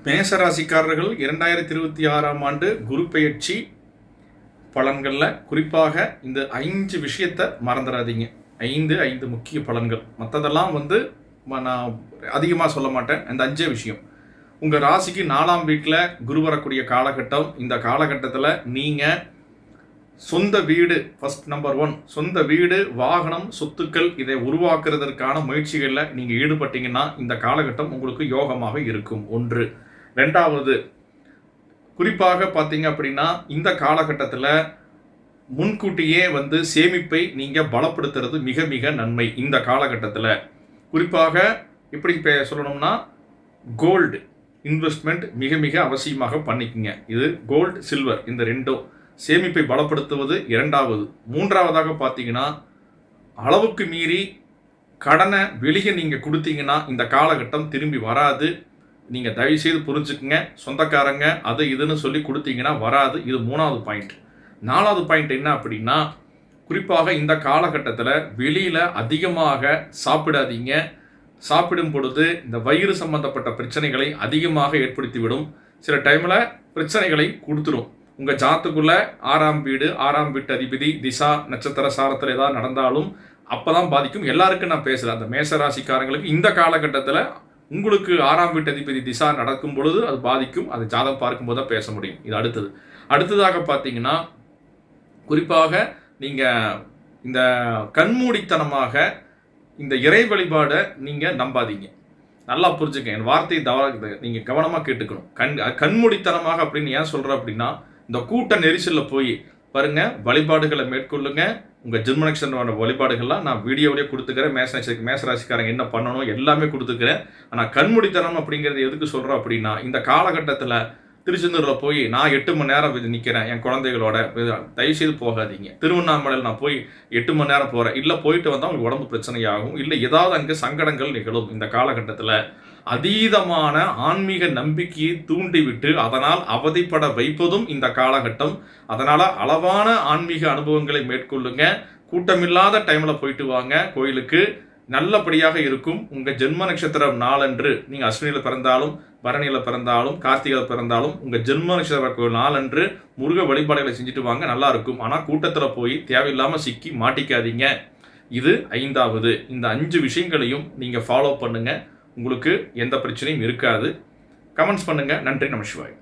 மேசராசிக்காரர்கள் 2026ஆம் ஆண்டு குரு பெயர்ச்சி பலன்களில் குறிப்பாக இந்த 5 விஷயத்தை மறந்துடாதீங்க. 5 முக்கிய பலன்கள். மற்றதெல்லாம் நான் அதிகமாக சொல்ல மாட்டேன். இந்த 5 விஷயம் உங்கள் ராசிக்கு 4ஆம் வீட்டில் குரு வரக்கூடிய காலகட்டம். இந்த காலகட்டத்தில் நீங்கள் சொந்த வீடு, ஃபர்ஸ்ட் நம்பர் 1, சொந்த வீடு, வாகனம், சொத்துக்கள் இதை உருவாக்குறதற்கான முயற்சிகளில் நீங்கள் ஈடுபட்டீங்கன்னா இந்த காலகட்டம் உங்களுக்கு யோகமாக இருக்கும். 1. 2வது, குறிப்பாக பார்த்தீங்க அப்படின்னா இந்த காலகட்டத்தில் முன்கூட்டியே சேமிப்பை நீங்கள் பலப்படுத்துறது மிக மிக நன்மை. இந்த காலகட்டத்தில் குறிப்பாக எப்படி சொல்லணும்னா கோல்டு இன்வெஸ்ட்மெண்ட் மிக மிக அவசியமாக பண்ணிக்கங்க. இது கோல்டு, சில்வர் இந்த ரெண்டும் சேமிப்பை பலப்படுத்துவது 2வது. 3வதாக பார்த்தீங்கன்னா அளவுக்கு மீறி கடனை வெளியே நீங்கள் கொடுத்தீங்கன்னா இந்த காலகட்டம் திரும்பி வராது. நீங்கள் தயவுசெய்து புரிஞ்சுக்குங்க. சொந்தக்காரங்க அது இதுன்னு சொல்லி கொடுத்தீங்கன்னா வராது. இது 3வது பாயிண்ட். 4வது பாயிண்ட் என்ன அப்படின்னா, குறிப்பாக இந்த காலகட்டத்தில் வெளியில் அதிகமாக சாப்பிடாதீங்க. சாப்பிடும் பொழுது இந்த வயிறு சம்பந்தப்பட்ட பிரச்சனைகளை அதிகமாக ஏற்படுத்திவிடும். சில டைமில் பிரச்சனைகளை கொடுத்துரும். உங்கள் ஜாத்துக்குள்ளே 6ஆம் வீடு, 6ஆம் வீட்டு அதிபதி திசா நட்சத்திர சாரத்தில் ஏதாவது நடந்தாலும் அப்போ தான் பாதிக்கும். எல்லாருக்கும் நான் பேசல. அந்த மேசராசிக்காரங்களுக்கு இந்த காலகட்டத்தில் உங்களுக்கு 6ஆம் வீட்டு அதிபதி திசா நடக்கும் பொழுது அது பாதிக்கும். அது ஜாதகம் பார்க்கும்போது தான் பேச முடியும். இது அடுத்ததாக பார்த்தீங்கன்னா, குறிப்பாக நீங்கள் இந்த கண்மூடித்தனமாக இந்த இறை வழிபாடை நீங்கள் நம்பாதீங்க. நல்லா புரிஞ்சுக்க, என் வார்த்தையை நீங்கள் கவனமாக கேட்டுக்கணும். கண்மூடித்தனமாக அப்படின்னு ஏன் சொல்கிறேன் அப்படின்னா, இந்த கூட்ட நெரிசலில் போய் பாருங்கள், வழிபாடுகளை மேற்கொள்ளுங்க. உங்கள் ஜென்ம நட்சத்திரமான வழிபாடுகள்லாம் நான் வீடியோவிலே கொடுத்துக்கிறேன். மேசராசிக்காரங்க என்ன பண்ணணும் எல்லாமே கொடுத்துக்கிறேன். ஆனால் கண்மூடித்தனம் அப்படிங்கிறது எதுக்கு சொல்கிறோம் அப்படின்னா, இந்த காலகட்டத்தில் திருச்செந்தூரில் போய் நான் 8 மணி நேரம் நிற்கிறேன் என் குழந்தைகளோட, தயவுசெய்து போகாதீங்க. திருவண்ணாமலையில் நான் போய் 8 மணி நேரம் போகிறேன், இல்லை போயிட்டு வந்தால் உங்களுக்கு உடம்பு பிரச்சனையாகும், இல்லை ஏதாவது அங்கே சங்கடங்கள் நிகழும். இந்த காலகட்டத்தில் அதீதமான ஆன்மீக நம்பிக்கையை தூண்டிவிட்டு அதனால் அவதிப்பட வைப்பதும் இந்த காலகட்டம். அதனால் அளவான ஆன்மீக அனுபவங்களை மேற்கொள்ளுங்க. கூட்டமில்லாத டைமில் போயிட்டு வாங்க கோயிலுக்கு, நல்லபடியாக இருக்கும். உங்கள் ஜென்ம நட்சத்திரம் நாளன்று நீங்கள் அஸ்வினியில் பிறந்தாலும், பரணியில் பிறந்தாலும், கார்த்திகையில் பிறந்தாலும் உங்கள் ஜென்ம நட்சத்திர நாளன்று முருக வழிபாடுகளை செஞ்சுட்டு வாங்க, நல்லா இருக்கும். ஆனால் கூட்டத்தில் போய் தேவையில்லாமல் சிக்கி மாட்டிக்காதீங்க. இது 5வது. இந்த 5 விஷயங்களையும் நீங்கள் ஃபாலோ பண்ணுங்கள். உங்களுக்கு எந்த பிரச்சனையும் இருக்காது. கமெண்ட்ஸ் பண்ணுங்கள். நன்றி. நமசிவாய்.